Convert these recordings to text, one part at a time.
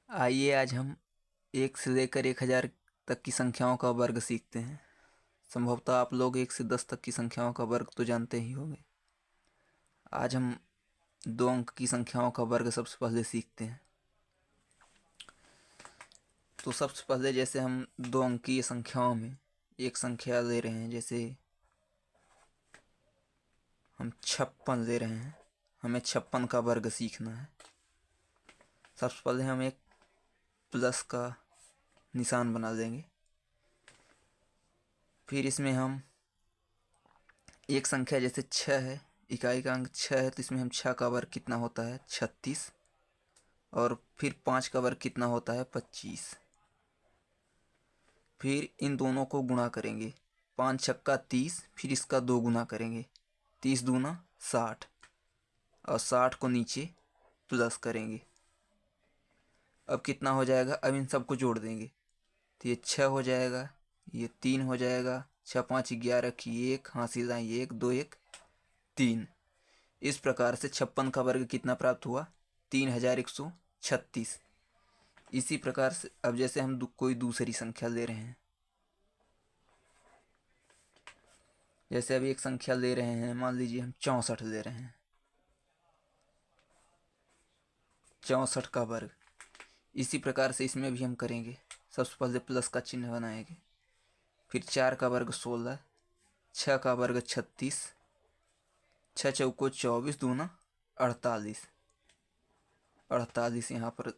आइए आज हम 1 से लेकर 1000 तक की संख्याओं का वर्ग सीखते हैं। संभवतः आप लोग 1 से 10 तक की संख्याओं का वर्ग तो जानते ही होंगे। आज हम 2 अंक की संख्याओं का वर्ग सबसे पहले सीखते हैं। तो सबसे पहले जैसे हम 2 अंकीय संख्याओं में एक संख्या ले रहे हैं, जैसे हम 56 ले रहे हैं। हमें 56 का वर्ग सीखना है। सबसे पहले हम एक प्लस का निशान बना देंगे। फिर इसमें हम एक संख्या जैसे 6 है, इकाई का अंक 6 है, तो इसमें हम 6 का वर्ग कितना होता है 36, और फिर 5 का वर्ग कितना होता है 25। फिर इन दोनों को गुणा करेंगे, 5 छक्का 30, फिर इसका 2 गुना करेंगे, 30 दूना 60, और 60 को नीचे प्लस करेंगे। अब कितना हो जाएगा, अब इन सबको जोड़ देंगे, तो ये 6 हो जाएगा, ये 3 हो जाएगा, 6 5 11 की 1, हासिल आए 1 2 1 3। इस प्रकार से 56 का वर्ग कितना प्राप्त हुआ 3136। इसी प्रकार से अब जैसे हम कोई दूसरी संख्या ले रहे हैं, जैसे अभी एक संख्या ले रहे हैं, मान लीजिए हम 64 ले रहे हैं। 64 का वर्ग इसी प्रकार से इसमें भी हम करेंगे। सबसे पहले प्लस का चिन्ह बनाएंगे, फिर 4 का वर्ग 16, 6 का वर्ग 36, 6 चौको 24 दूना 48, 48 यहाँ पर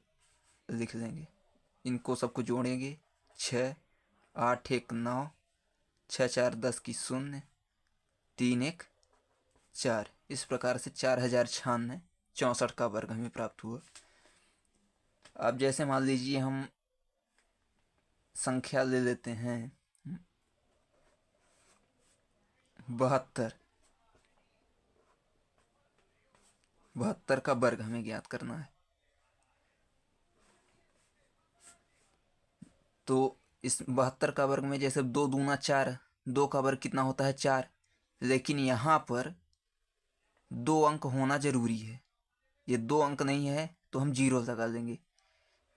लिख देंगे। इनको सबको जोड़ेंगे, 6 8 1 9, 6 4 10 की 0, 3 1 4। इस प्रकार से 4096 64 का वर्ग हमें प्राप्त हुआ। अब जैसे मान लीजिए हम संख्या ले लेते हैं 72। 72 का वर्ग हमें ज्ञात करना है। तो इस 72 का वर्ग में जैसे 2 दूना 4, 2 का वर्ग कितना होता है 4, लेकिन यहाँ पर 2 अंक होना जरूरी है। ये 2 अंक नहीं है तो हम 0 लगा देंगे,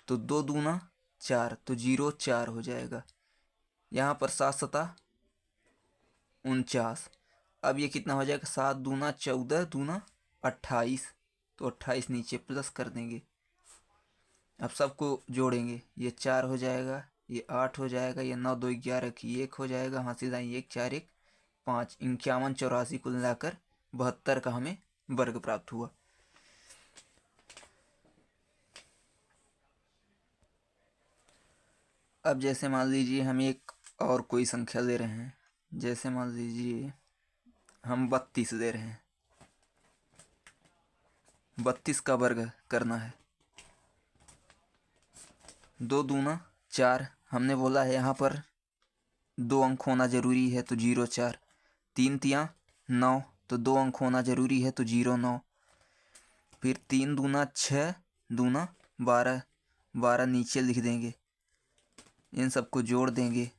तो 2 दूना 4, तो 0 4 हो जाएगा। यहाँ पर 7 सता 49। अब ये कितना हो जाएगा, 7 दूना 14 दूना 28, तो 28 नीचे प्लस कर देंगे। अब सबको जोड़ेंगे, ये 4 हो जाएगा, ये 8 हो जाएगा, ये 9 2 11 की 1 हो जाएगा, हासिल आए 1 4 1 5, 51 84 कुल मिलाकर 72 का हमें वर्ग प्राप्त हुआ। अब जैसे मान लीजिए हम एक और कोई संख्या ले रहे हैं, जैसे मान लीजिए हम 32 ले रहे हैं। 32 का वर्ग करना है, 2 दूना 4, हमने बोला है यहाँ पर 2 अंक होना जरूरी है, तो 0 4, 3 तियाँ 9, तो 2 अंक होना जरूरी है, तो 0 9। फिर 3 दूना 6 दूना 12, 12 नीचे लिख देंगे, इन सबको जोड़ देंगे,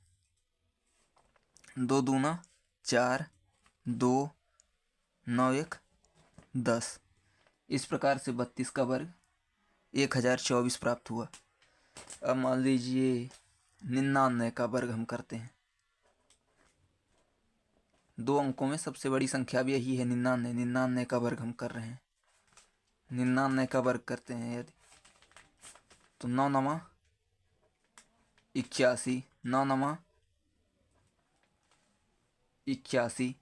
2 दूना 4, 2 9 1 10। इस प्रकार से 32 का वर्ग 1024 प्राप्त हुआ। अब मान लीजिए 99 का वर्ग हम करते हैं। 2 अंकों में सबसे बड़ी संख्या भी यही है 99। 99 का वर्ग हम कर रहे हैं। 99 का वर्ग करते हैं यदि, तो 9 नमा 81, 9 नमा 81।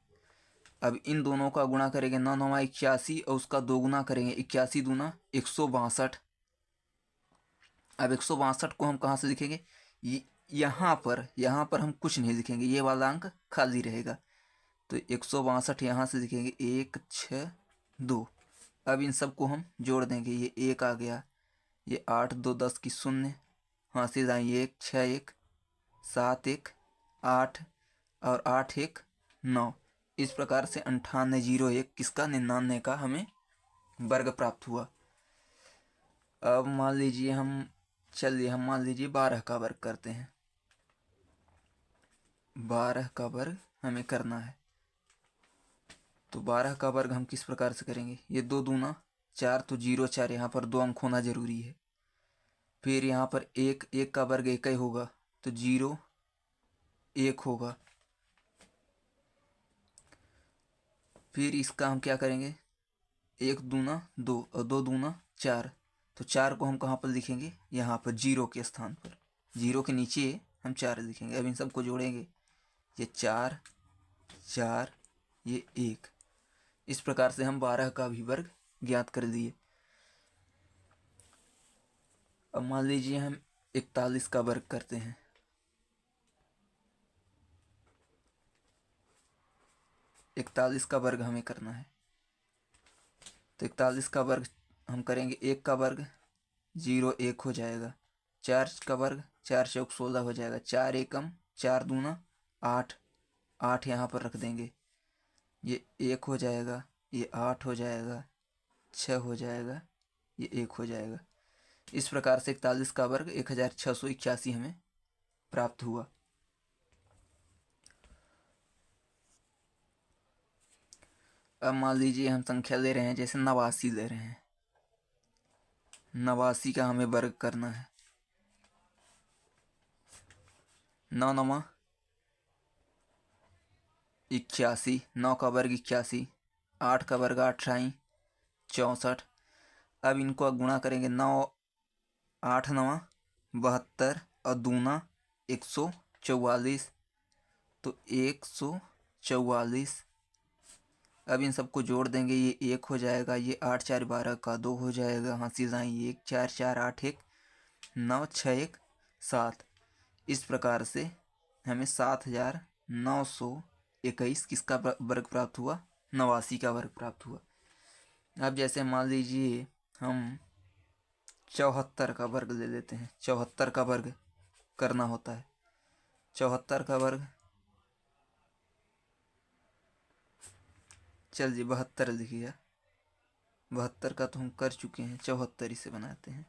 अब इन दोनों का गुणा करेंगे, 9 नमा 81, और उसका 2 गुना करेंगे, 81 दूना 162। अब 162 को हम कहाँ से लिखेंगे, यहाँ पर हम कुछ नहीं लिखेंगे, ये वाला अंक खाली रहेगा, तो 162 यहाँ से लिखेंगे 1 6 2। अब इन सबको हम जोड़ देंगे, ये 1 आ गया, ये 8 2 10 की 0, हासिल आए 1 6 1 7 1 8, और 8 1 9। इस प्रकार से 9801 किसका 99 का हमें वर्ग प्राप्त हुआ। अब मान लीजिए हम मान लीजिए 12 का वर्ग करते हैं। 12 का वर्ग हमें करना है, तो 12 का वर्ग हम किस प्रकार से करेंगे, ये 2 दूना 4, तो 0 4, यहाँ पर 2 अंक होना जरूरी है, फिर यहाँ पर एक, एक का वर्ग एक ही होगा तो 0 1 होगा। फिर इसका हम क्या करेंगे, 1 दूना 2 और 2 दूना 4, तो 4 को हम कहाँ पर लिखेंगे, यहाँ पर 0 के स्थान पर, 0 के नीचे हम 4 लिखेंगे। अब इन सबको जोड़ेंगे, ये 4 4 ये 1। इस प्रकार से हम 12 का भी वर्ग ज्ञात कर दिए। अब मान लीजिए हम 41 का वर्ग करते हैं। 41 का वर्ग हमें करना है, तो 41 का वर्ग हम करेंगे, 1 का वर्ग 0 1 हो जाएगा, 4 का वर्ग 4 चौक 16 हो जाएगा, 4 एकम 4 दूना 8, 8 यहाँ पर रख देंगे, ये 1 हो जाएगा, ये 8 हो जाएगा, 6 हो जाएगा, ये 1 हो जाएगा। इस प्रकार से 41 का वर्ग 1681 हमें प्राप्त हुआ। अब मान लीजिए हम संख्या ले रहे हैं, जैसे 89 ले रहे हैं, 89 का हमें वर्ग करना है। 9 9 81, 9 का वर्ग 81, 8 का वर्ग 28 64। अब इनको गुणा करेंगे, 9 8 9 72 और दूना 144, तो 144। अब इन सबको जोड़ देंगे, ये 1 हो जाएगा, ये 8 4 12 का 2 हो जाएगा, हाथी दाएं 1 4 4 8 1 9 6 1 7। इस प्रकार से हमें 7921 किसका वर्ग प्राप्त हुआ, 89 का वर्ग प्राप्त हुआ। अब जैसे मान लीजिए हम 74 का वर्ग ले लेते हैं, 74 का वर्ग करना होता है। 74 का वर्ग, चल जी 72 लिखिए, 72 का तो हम कर चुके हैं, 74 इसे बनाते हैं।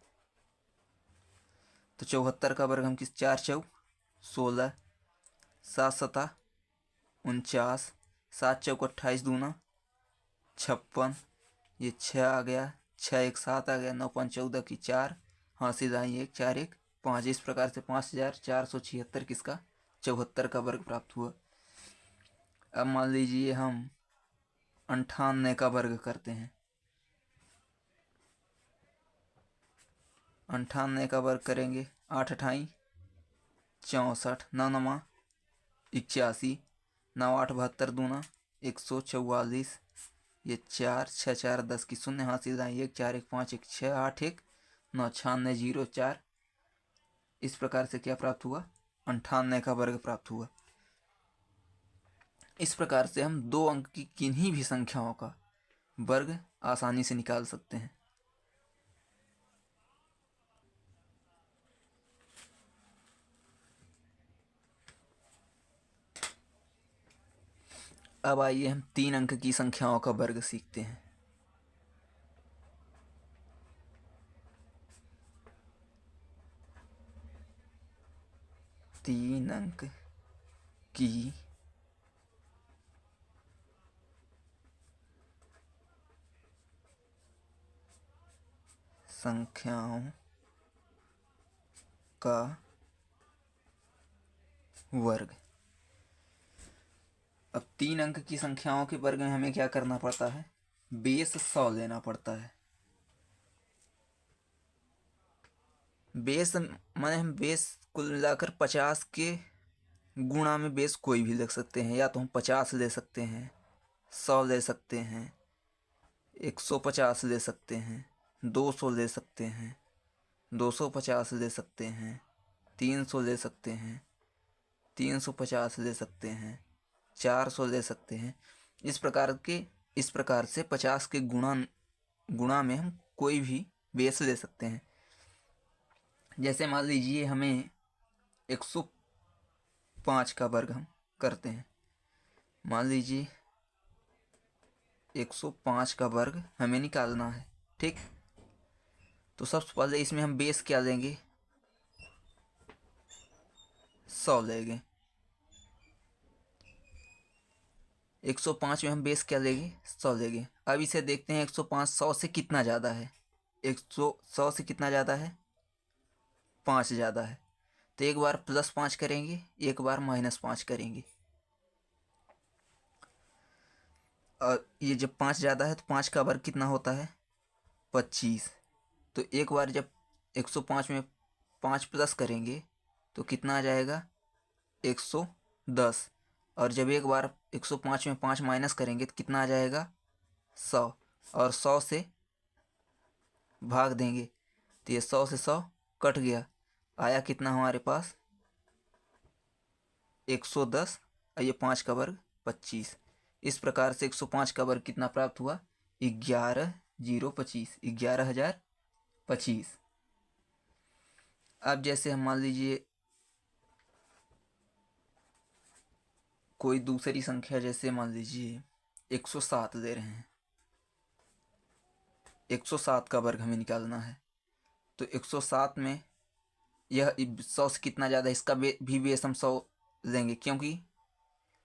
तो 74 का वर्ग हम किस, 4 चौक 16, 7 सता 49, 7 चौक 28 दूना 56, ये 6 आ गया, 6 1 7 आ गया, 9 5 14 की 4, हाथी दाएं 1 4 1 5। इस प्रकार से 5476 किसका, 74 का वर्ग प्राप्त हुआ। अब मान लीजिए हम 98 का वर्ग करते हैं। 98 का वर्ग करेंगे, 8 28 64, 9 9 81, 9 8 72 दूना 144, ये 4 6 4 10 की 0, हाथी दाएं 1 4 1 5 1 6 8 1 9 96 0 4। इस प्रकार से क्या प्राप्त हुआ, 98 का वर्ग प्राप्त हुआ। इस प्रकार से हम 2 अंक की किन्हीं भी संख्याओं का वर्ग आसानी से निकाल सकते हैं। अब आइए हम 3 अंक की संख्याओं का वर्ग सीखते हैं। 3 अंक की संख्याओं का वर्ग। अब 3 अंक की संख्याओं के वर्ग में हमें क्या करना पड़ता है, बेस 100 लेना पड़ता है। बेस माने हम बेस कुल मिलाकर 50 के गुणा में बेस कोई भी लिख सकते हैं, या तो हम 50 ले सकते हैं, 100 ले सकते हैं, 150 ले सकते हैं, 200 ले सकते हैं, 250 ले सकते हैं, 300 ले सकते हैं, 350 ले सकते हैं, 400 ले सकते हैं। इस प्रकार से 50 के गुणा में हम कोई भी बेस ले सकते हैं। जैसे मान लीजिए हमें 105 का वर्ग हम करते हैं। मान लीजिए 105 का वर्ग हमें निकालना है, ठीक। तो सबसे पहले इसमें हम बेस क्या लेंगे, 100 लेंगे। 105 में हम बेस क्या लेंगे, 100 लेंगे। अब इसे देखते हैं 105 100 से कितना ज़्यादा है, 100 से कितना ज़्यादा है, 5 ज़्यादा है, तो एक बार +5 करेंगे, एक बार -5 करेंगे। और ये जब 5 ज़्यादा है तो 5 का वर्ग कितना होता है? 25। तो एक बार जब 105 में 5 प्लस करेंगे तो कितना आ जाएगा? 110। और जब एक बार 105 में 5 माइनस करेंगे तो कितना आ जाएगा? 100। और 100 से भाग देंगे तो ये 100 से 100 कट गया, आया कितना हमारे पास? 110। और ये 5 का वर्ग 25। इस प्रकार से 105 का वर्ग कितना प्राप्त हुआ? 11,025, 11,025। अब जैसे हम मान लीजिए कोई दूसरी संख्या, जैसे मान लीजिए 107 दे रहे हैं, 107 का वर्ग हमें निकालना है। तो 107 में यह 100 से कितना ज़्यादा है, इसका भी बेस हम 100 लेंगे क्योंकि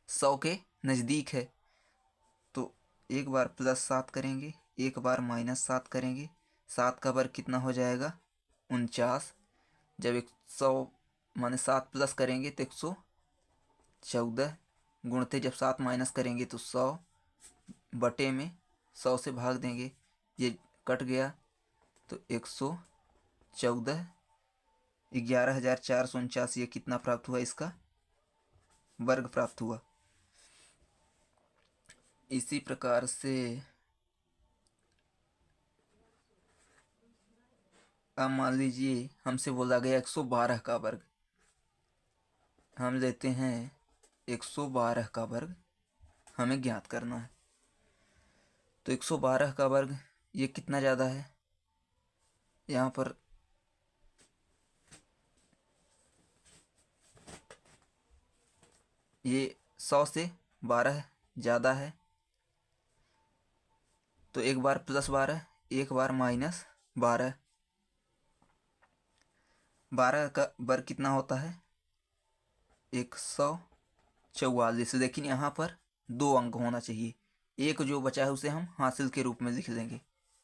100 के नज़दीक है। तो एक बार +7 करेंगे, एक बार -7 करेंगे, 7 का वर्ग कितना हो जाएगा? 49। जब 100 माने 7 प्लस करेंगे तो 114 गुणते जब 7 माइनस करेंगे तो 100 बटे में 100 से भाग देंगे, ये कट गया तो 114, 11,449 ये कितना प्राप्त हुआ? इसका वर्ग प्राप्त हुआ। इसी प्रकार से अब मान लीजिए हमसे बोला गया 112 का वर्ग, हम लेते हैं 112 का वर्ग हमें ज्ञात करना है। तो 112 का वर्ग ये कितना ज़्यादा है? यहाँ पर ये 100 से 12 ज़्यादा है, तो एक बार +12, एक बार -12। 12 का वर्ग कितना होता है? 144। लेकिन यहाँ पर 2 अंक होना चाहिए, एक जो बचा है उसे हम हासिल के रूप में लिख लेंगे।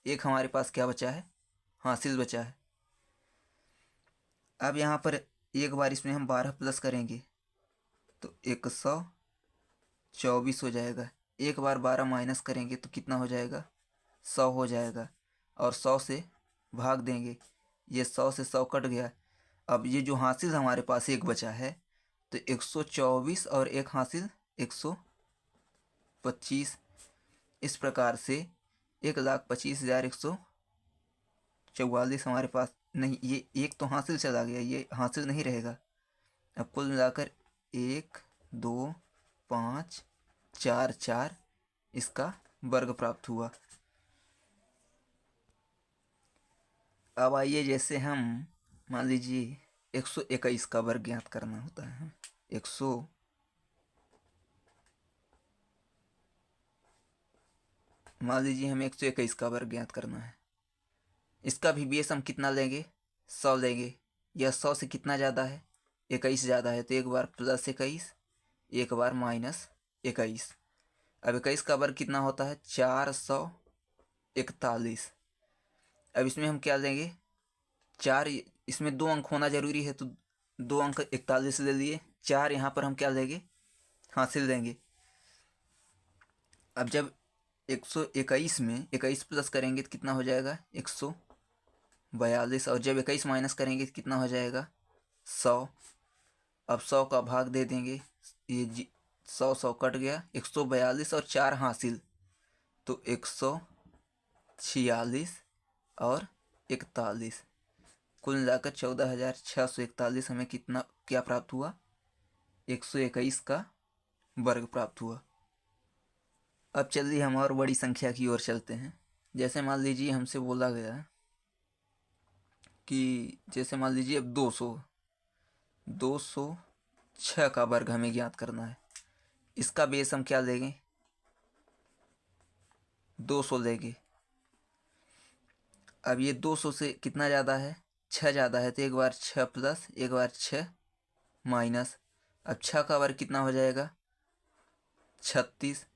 एक हमारे पास क्या बचा है? हासिल बचा है। अब यहाँ पर एक बार इसमें हम 12 प्लस करेंगे तो 124 हो जाएगा। एक बार 12 माइनस करेंगे तो कितना हो जाएगा? 100 हो जाएगा। और 100 से भाग देंगे, ये 100 से 100 कट गया। अब ये जो हासिल हमारे पास एक बचा है, तो 124 और एक हासिल 125। इस प्रकार से 1,25,144 हमारे पास नहीं, ये एक तो हासिल चला गया, ये हासिल नहीं रहेगा। अब कुल मिलाकर 1, 2, 5, 4 इसका वर्ग प्राप्त हुआ। अब आइए, जैसे हम मान लीजिए 121 का वर्ग ज्ञात करना होता है। मान लीजिए हमें 121 का वर्ग ज्ञात करना है। इसका भी बेस हम कितना लेंगे? 100 लेंगे। यह 100 से कितना ज़्यादा है? 21 ज़्यादा है, तो एक बार +21, एक बार -21। अब 21 का वर्ग कितना होता है? 441। अब इसमें हम क्या लेंगे? 4, इसमें 2 अंक होना जरूरी है, तो 2 अंक 41 ले लिए। 4 यहाँ पर हम क्या लेंगे? हासिल लेंगे। अब जब 121 में 21 प्लस करेंगे तो कितना हो जाएगा? 142। और जब 21 माइनस करेंगे तो कितना हो जाएगा? 100। अब 100 का भाग दे देंगे, ये 100 कट गया। 142 और 4 हासिल, तो 146 और 41, कुल मिलाकर 14,641 हमें कितना क्या प्राप्त हुआ? 121 का वर्ग प्राप्त हुआ। अब चलिए हम और बड़ी संख्या की ओर चलते हैं। जैसे मान लीजिए हमसे बोला गया कि जैसे मान लीजिए अब 206 का वर्ग हमें ज्ञात करना है। इसका बेस हम क्या लेंगे? 200 लेंगे। अब ये 200 से कितना ज़्यादा है? 6 ज़्यादा है, तो एक बार 6 प्लस, एक बार 6 माइनस। अब 6 का वर्ग कितना हो जाएगा? 36।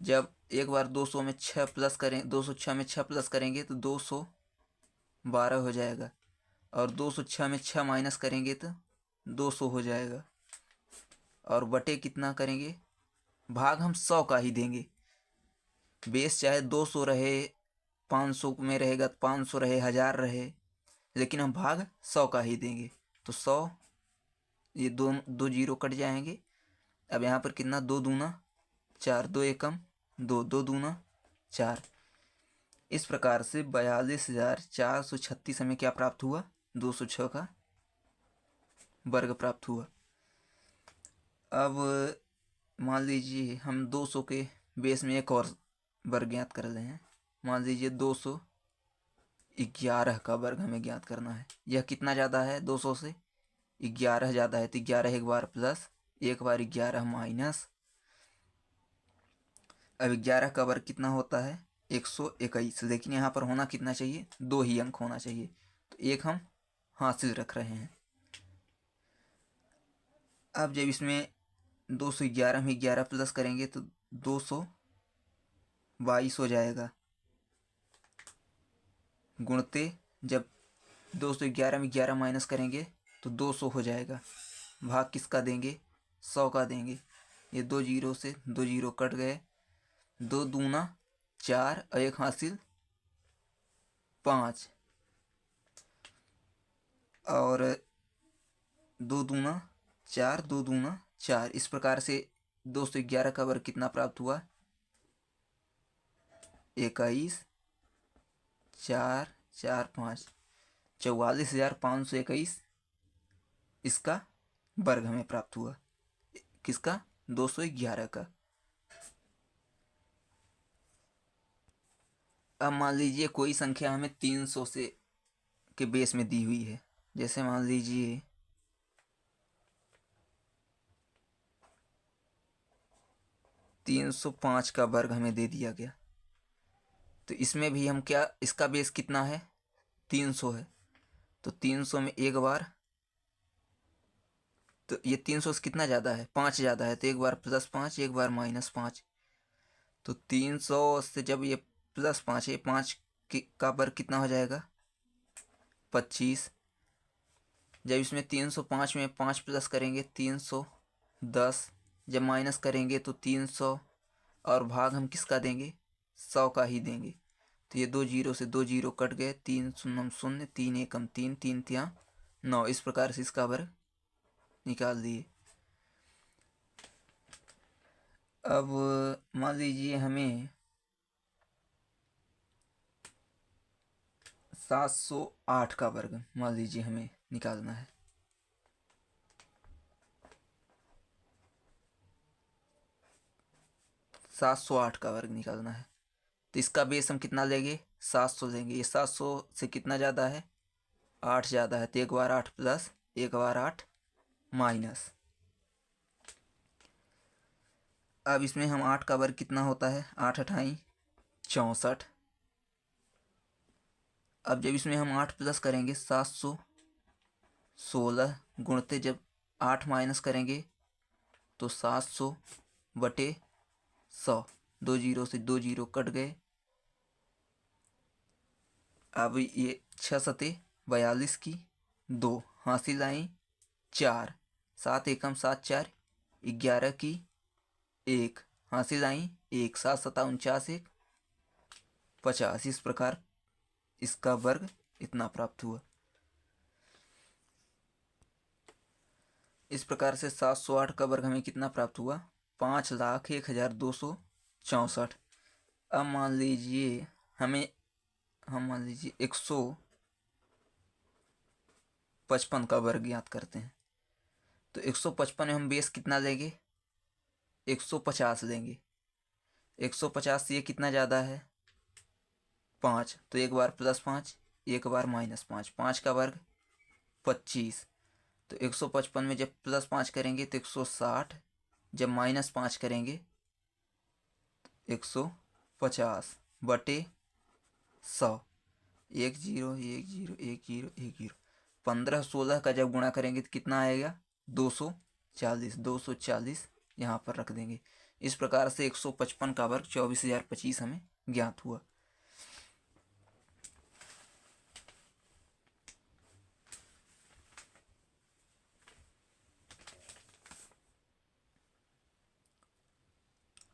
जब एक बार 200 में 6 प्लस करें, 206 में 6 प्लस करेंगे तो 212 हो जाएगा। और 206 में 6 माइनस करेंगे तो 200 हो जाएगा। और बटे कितना करेंगे, भाग हम 100 का ही देंगे। बेस चाहे 200 रहे, 500 में रहेगा, 500 रहे, 1000 रहे, लेकिन हम भाग 100 का ही देंगे। तो 100, ये दो जीरो कट जाएंगे। अब यहाँ पर कितना, 2 दूना 4, 2 एकम 2, 2 दूना 4। इस प्रकार से 42,436 हमें क्या प्राप्त हुआ, 206 का वर्ग प्राप्त हुआ। अब मान लीजिए हम 200 के बेस में एक और वर्ग ज्ञात कर रहे हैं। मान लीजिए 211 का वर्ग हमें ज्ञात करना है। यह कितना ज़्यादा है, 200 से 11 ज़्यादा है, तो 11 एक बार प्लस, एक बार 11 माइनस। अब 11 का वर्ग कितना होता है, 121, लेकिन यहाँ पर होना कितना चाहिए, 2 ही अंक होना चाहिए, तो एक हम हासिल रख रहे हैं। अब जब इसमें 211 में 11 प्लस करेंगे तो 222 हो जाएगा। गुणते जब 211 में 11 माइनस करेंगे तो 200 हो जाएगा। भाग किसका देंगे, 100 का देंगे। ये 2 जीरो से 2 जीरो कट गए, 2 दूना 4 और एक हासिल 5, और 2 दूना 4, 2 दूना 4। इस प्रकार से 211 का वर्ग कितना प्राप्त हुआ, 21, 4, 4, 5, 44,521 इसका वर्ग हमें प्राप्त हुआ। किसका, 211 का। अब मान लीजिए कोई संख्या हमें 300 से के बेस में दी हुई है। जैसे मान लीजिए 305 का वर्ग हमें दे दिया गया, तो इसमें भी हम क्या, इसका बेस कितना है, 300 है, तो 300 में एक बार, तो ये 300 से कितना ज़्यादा है, 5 ज़्यादा है, तो एक बार +5, एक बार -5। तो 300 से जब ये +5 है, 5 का वर्ग कितना हो जाएगा, 25। जब इसमें 305 में 5 प्लस करेंगे 310, जब माइनस करेंगे तो 300, और भाग हम किसका देंगे, 100 का ही देंगे। तो ये 2 जीरो से 2 जीरो कट गए, 3 शून्यम 0, 3 एकम 3, 3 तिया 9। इस प्रकार से इसका वर्ग निकाल दिए। अब मान लीजिए हमें 708 का वर्ग मान लीजिए हमें निकालना है। सात सौ आठ का वर्ग निकालना है, तो इसका बेस हम कितना लेंगे, 700 लेंगे। ये 700 से कितना ज़्यादा है, 8 ज़्यादा है, तो एक बार 8 प्लस, एक बार 8 माइनस। अब इसमें हम 8 का वर्ग कितना होता है, 8 अठाई 64। अब जब इसमें हम 8 प्लस करेंगे 716, गुणते जब 8 माइनस करेंगे तो 700 बटे 100। 2 जीरो से 2 जीरो कट गए। अब ये 6 सते 42 की 2 हासिल आई 4, 7 एकम 7, 4 11 की 1 हासिल आई 1, 7 सता 49, 1 50। इस प्रकार इसका वर्ग इतना प्राप्त हुआ। इस प्रकार से 708 का वर्ग हमें कितना प्राप्त हुआ, 5,01,264। अब मान लीजिए हम मान लीजिए 155 का वर्ग ज्ञात करते हैं। तो 155 में हम बेस कितना लेंगे, 150 लेंगे। 150 से ये कितना ज़्यादा है, 5, तो एक बार +5, एक बार -5, 5 का वर्ग 25। तो 155 में जब +5 करेंगे तो 160, जब -5 करेंगे 150 बटे 100। 1 जीरो 1 जीरो 1 जीरो 1 जीरो, 15 16 का जब गुणा करेंगे तो कितना आएगा, 240। 240 यहाँ पर रख देंगे। इस प्रकार से 155 का वर्ग 24,025 हमें ज्ञात हुआ।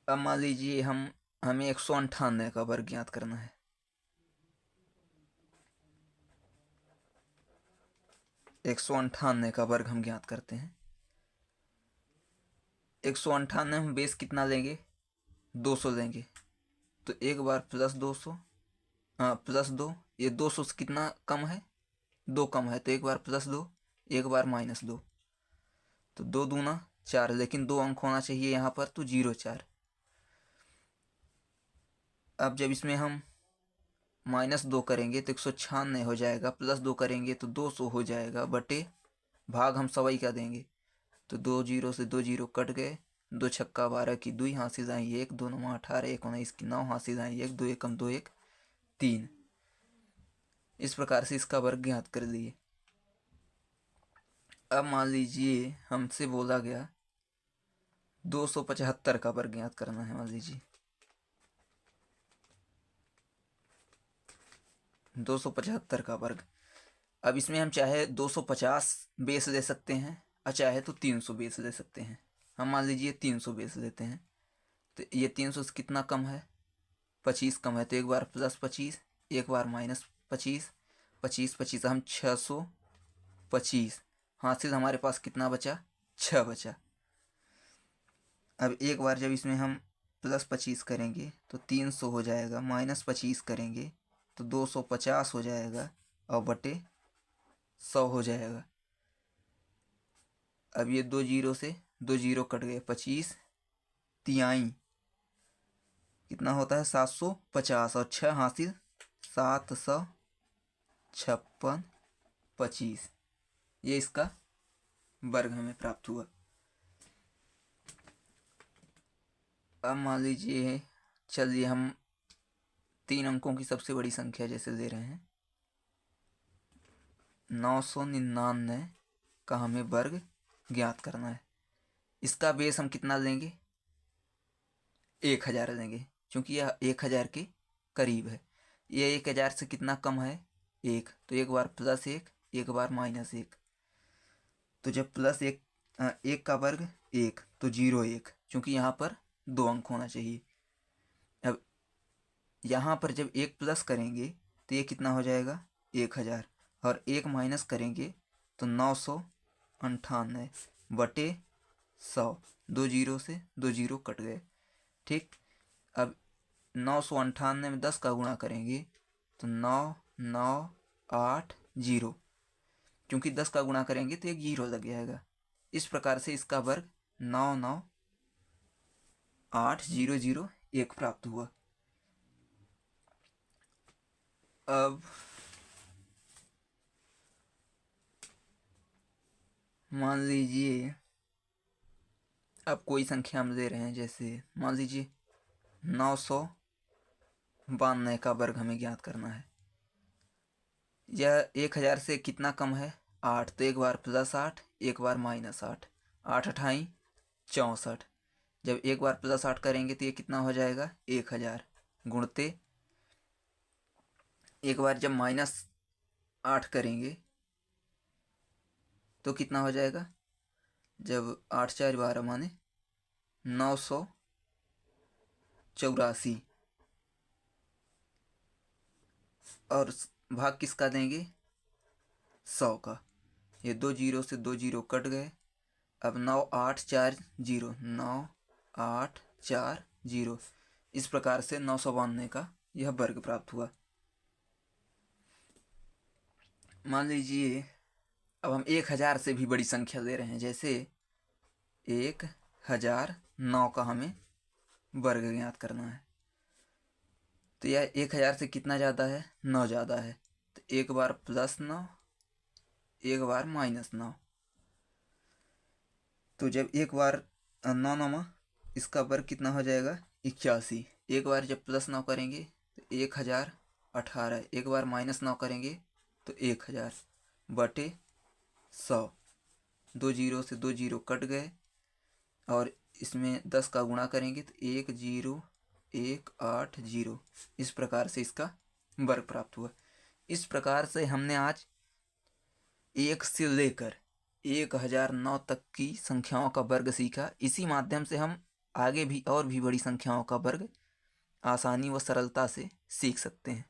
अब मान लीजिए हमें 198 का वर्ग ज्ञात करना है। 198 का वर्ग हम ज्ञात करते हैं। 198 में बेस कितना लेंगे? 200 लेंगे। तो एक बार प्लस 200, हाँ प्लस 2, ये 200 से कितना कम है? 2 कम है, तो एक बार प्लस 2, एक बार माइनस 2, तो 2 दूना 4, लेकिन 2 अंक होना चाहिए यहाँ पर, तो 0 4। अब जब इसमें हम -2 करेंगे तो 196 हो जाएगा, प्लस 2 करेंगे तो 200 हो जाएगा, बटे भाग हम सवाई का देंगे। तो 2 जीरो से 2 जीरो कट गए, 2 छक्का 12 की 2 हाथ जाए 1, 2 9 18, 1 19 की 9 हाथ जाए 1, 2 एकम 2 1 3। इस प्रकार से इसका वर्ग ज्ञात कर दिए। अब मान लीजिए हमसे बोला गया 275 का वर्ग ज्ञात करना है। मान लीजिए 275 का वर्ग। अब इसमें हम चाहे 250 बेस ले सकते हैं और चाहे तो 300 बेस ले सकते हैं। हम मान लीजिए 300 बेस लेते हैं, तो ये 300 से कितना कम है? 25 कम है, तो एक बार +25, एक बार -25, 25 25 हम 625, हासिल हमारे पास कितना बचा? 6 बचा। अब एक बार जब इसमें हम +25 करेंगे तो 300 हो जाएगा, -25 करेंगे तो 250 हो जाएगा और बटे 100 हो जाएगा। अब ये 2 जीरो से 2 जीरो कट गए, 25 तिहाई कितना होता है? 750, और 6 हासिल 756 25। ये इसका वर्ग हमें प्राप्त हुआ। अब मान लीजिए, चलिए हम 3 अंकों की सबसे बड़ी संख्या जैसे ले रहे हैं, 999 का हमें वर्ग ज्ञात करना है। इसका बेस हम कितना लेंगे? 1000 लेंगे, क्योंकि यह 1000 के करीब है। यह 1000 से कितना कम है? 1, तो एक बार +1, एक बार -1। तो जब +1 1 का वर्ग 1, तो 0 1, क्योंकि यहाँ पर 2 अंक होना चाहिए। अब यहाँ पर जब 1 प्लस करेंगे तो ये कितना हो जाएगा? 1000, और 1 माइनस करेंगे तो 998 बटे 100। 2 जीरो से 2 जीरो कट गए, ठीक। अब 998 में 10 का गुणा करेंगे तो 9980, क्योंकि 10 का गुणा करेंगे तो एक 0 लग जाएगा। इस प्रकार से इसका वर्ग 998001 प्राप्त हुआ। अब मान लीजिए अब कोई संख्या हम ले रहे हैं, जैसे मान लीजिए 992 का वर्ग हमें ज्ञात करना है। यह 1000 से कितना कम है? 8, तो एक बार +8, एक बार -8, 8 अठाई 64। जब एक बार +8 करेंगे तो ये कितना हो जाएगा? 1000 गुणते एक बार जब -8 करेंगे तो कितना हो जाएगा? जब 8 4 12 माने 984, और भाग किसका देंगे? 100 का। ये 2 जीरो से 2 जीरो कट गए। अब 9840, 9840, इस प्रकार से 992 का यह वर्ग प्राप्त हुआ। मान लीजिए अब हम 1000 से भी बड़ी संख्या ले रहे हैं, जैसे 1009 का हमें वर्ग ज्ञात करना है। तो यह 1000 से कितना ज़्यादा है? 9 ज़्यादा है, तो एक बार +9, एक बार -9। तो जब एक बार 9 9 इसका वर्ग कितना हो जाएगा? 81। एक बार जब +9 करेंगे तो 1018, एक बार -9 करेंगे तो 1000 बटे 100। 2 जीरो से 2 जीरो कट गए, और इसमें 10 का गुणा करेंगे तो 10180। इस प्रकार से इसका वर्ग प्राप्त हुआ। इस प्रकार से हमने आज 1 से लेकर 1009 तक की संख्याओं का वर्ग सीखा। इसी माध्यम से हम आगे भी और भी बड़ी संख्याओं का वर्ग आसानी व सरलता से सीख सकते हैं।